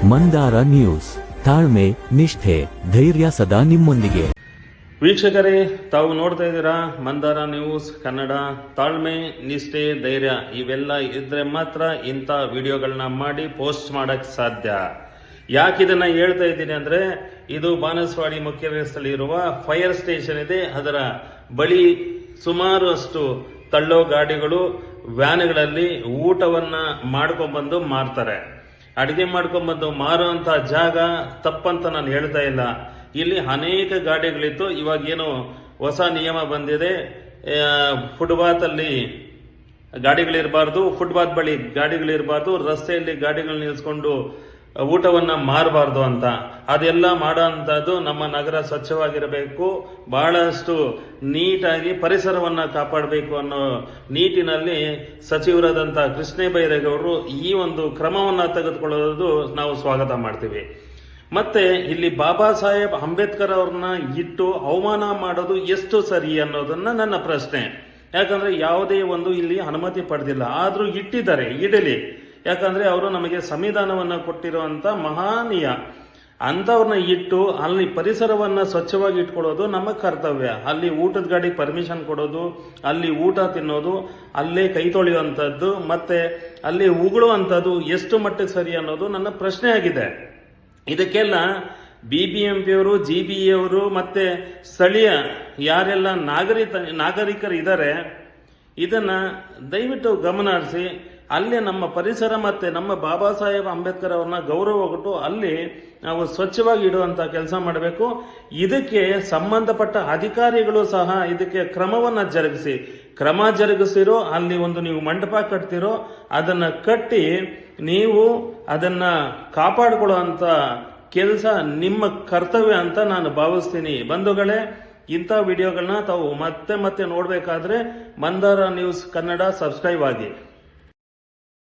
Mandara news, ತಾಳ್ಮೆ, ನಿಷ್ಠೆ, ಧೈರ್ಯ ಸದಾ ನಿಮ್ಮೊಂದಿಗೆ. ವೀಕ್ಷಕರೇ, ತಾವು ನೋಡ್ತಾ ಇದ್ದೀರಾ ಮಂದಾರ ನ್ಯೂಸ್ ಕನ್ನಡ. ತಾಳ್ಮೆ, ನಿಷ್ಠೆ, ಧೈರ್ಯ ಇವೆಲ್ಲ ಇದ್ರೆ ಮಾತ್ರ ಇಂಥ ವಿಡಿಯೋಗಳನ್ನ ಮಾಡಿ ಪೋಸ್ಟ್ ಮಾಡಕ್ ಸಾಧ್ಯ. ಯಾಕೆ ಇದನ್ನ ಹೇಳ್ತಾ ಇದ್ದೀನಿ ಅಂದ್ರೆ, ಇದು ಬಾನಸವಾಡಿ ಮುಖ್ಯ ರಸ್ತೆಯಲ್ಲಿ ಇರುವ ಫೈರ್ ಸ್ಟೇಷನ್ ಇದೆ. ಅದರ ಬಳಿ ಸುಮಾರು ಅಷ್ಟು ತಳ್ಳೋ ಗಾಡಿಗಳು, ವ್ಯಾನ್ಗಳಲ್ಲಿ ಊಟವನ್ನ ಮಾಡ್ಕೊಂಡ್ಬಂದು ಮಾರ್ತಾರೆ. ಅಡಿಗೆ ಮಾಡ್ಕೊಂಡ್ಬಂದು ಮಾರುವಂತ ಜಾಗ ತಪ್ಪಂತ ನಾನು ಹೇಳ್ತಾ ಇಲ್ಲ. ಇಲ್ಲಿ ಅನೇಕ ಗಾಡಿಗಳಿತ್ತು. ಇವಾಗೇನು ಹೊಸ ನಿಯಮ ಬಂದಿದೆ, ಫುಟ್ಪಾತ್ ಅಲ್ಲಿ ಗಾಡಿಗಳಿರಬಾರ್ದು, ಫುಟ್ಪಾತ್ ಬಳಿ ಗಾಡಿಗಳಿರಬಾರ್ದು, ರಸ್ತೆಯಲ್ಲಿ ಗಾಡಿಗಳು ನಿಲ್ಸ್ಕೊಂಡು ಊಟವನ್ನ ಮಾರಬಾರ್ದು ಅಂತ. ಅದೆಲ್ಲ ಮಾಡೋಂಥದ್ದು ನಮ್ಮ ನಗರ ಸ್ವಚ್ಛವಾಗಿರಬೇಕು, ಬಹಳಷ್ಟು ನೀಟಾಗಿ ಪರಿಸರವನ್ನ ಕಾಪಾಡಬೇಕು ಅನ್ನೋ ನಿಟ್ಟಿನಲ್ಲಿ ಸಚಿವರಾದಂಥ ಕೃಷ್ಣ ಬೈರೇಗೌಡರು ಈ ಒಂದು ಕ್ರಮವನ್ನ ತೆಗೆದುಕೊಳ್ಳೋದು ನಾವು ಸ್ವಾಗತ ಮಾಡ್ತೀವಿ. ಮತ್ತೆ ಇಲ್ಲಿ ಬಾಬಾ ಸಾಹೇಬ್ ಅಂಬೇಡ್ಕರ್ ಅವ್ರನ್ನ ಇಟ್ಟು ಅವಮಾನ ಮಾಡೋದು ಎಷ್ಟು ಸರಿ ಅನ್ನೋದನ್ನ ನನ್ನ ಪ್ರಶ್ನೆ. ಯಾಕಂದ್ರೆ ಯಾವುದೇ ಒಂದು ಇಲ್ಲಿ ಅನುಮತಿ ಪಡೆದಿಲ್ಲ, ಆದ್ರೂ ಇಟ್ಟಿದ್ದಾರೆ, ಇಡಲಿ. ಯಾಕಂದ್ರೆ ಅವರು ನಮಗೆ ಸಂವಿಧಾನವನ್ನ ಕೊಟ್ಟಿರುವಂತ ಮಹಾನೀಯ. ಅಂತವ್ರನ್ನ ಇಟ್ಟು ಅಲ್ಲಿ ಪರಿಸರವನ್ನ ಸ್ವಚ್ಛವಾಗಿ ಇಟ್ಕೊಳ್ಳೋದು ನಮ್ಮ ಕರ್ತವ್ಯ. ಅಲ್ಲಿ ಊಟದ ಗಾಡಿ ಪರ್ಮಿಷನ್ ಕೊಡೋದು, ಅಲ್ಲಿ ಊಟ ತಿನ್ನೋದು, ಅಲ್ಲೇ ಕೈ ತೊಳೆಯುವಂಥದ್ದು, ಮತ್ತೆ ಅಲ್ಲಿ ಉಗುಳುವಂಥದ್ದು ಎಷ್ಟು ಮಟ್ಟಿಗೆ ಸರಿ ಅನ್ನೋದು ನನ್ನ ಪ್ರಶ್ನೆ ಆಗಿದೆ. ಇದಕ್ಕೆಲ್ಲ BBMP ಅವರು, GBA ಅವರು ಮತ್ತೆ ಸ್ಥಳೀಯ ಯಾರೆಲ್ಲ ನಾಗರಿಕರು ಇದ್ದಾರೆ, ಇದನ್ನ ದಯವಿಟ್ಟು ಗಮನ ಹರಿಸಿ ಅಲ್ಲೇ ನಮ್ಮ ಪರಿಸರ ಮತ್ತೆ ನಮ್ಮ ಬಾಬಾ ಸಾಹೇಬ್ ಅಂಬೇಡ್ಕರ್ ಅವ್ರನ್ನ ಗೌರವ ಕೊಟ್ಟು ಅಲ್ಲಿ ನಾವು ಸ್ವಚ್ಛವಾಗಿ ಇಡುವಂತ ಕೆಲಸ ಮಾಡಬೇಕು. ಇದಕ್ಕೆ ಸಂಬಂಧಪಟ್ಟ ಅಧಿಕಾರಿಗಳು ಸಹ ಇದಕ್ಕೆ ಕ್ರಮವನ್ನ ಜರುಗಿಸಿರೋ ಅಲ್ಲಿ ಒಂದು ನೀವು ಮಂಟಪ ಕಟ್ತಿರೋ ಅದನ್ನ ಕಟ್ಟಿ ನೀವು ಅದನ್ನ ಕಾಪಾಡಿಕೊಳ್ಳುವಂತ ಕೆಲಸ ನಿಮ್ಮ ಕರ್ತವ್ಯ ಅಂತ ನಾನು ಭಾವಿಸ್ತೀನಿ. ಬಂಧುಗಳೇ, ಇಂಥ ವಿಡಿಯೋಗಳನ್ನ ತಾವು ಮತ್ತೆ ನೋಡ್ಬೇಕಾದ್ರೆ ಮಂದಾರ ನ್ಯೂಸ್ ಕನ್ನಡ ಸಬ್ಸ್ಕ್ರೈಬ್ ಆಗಿ.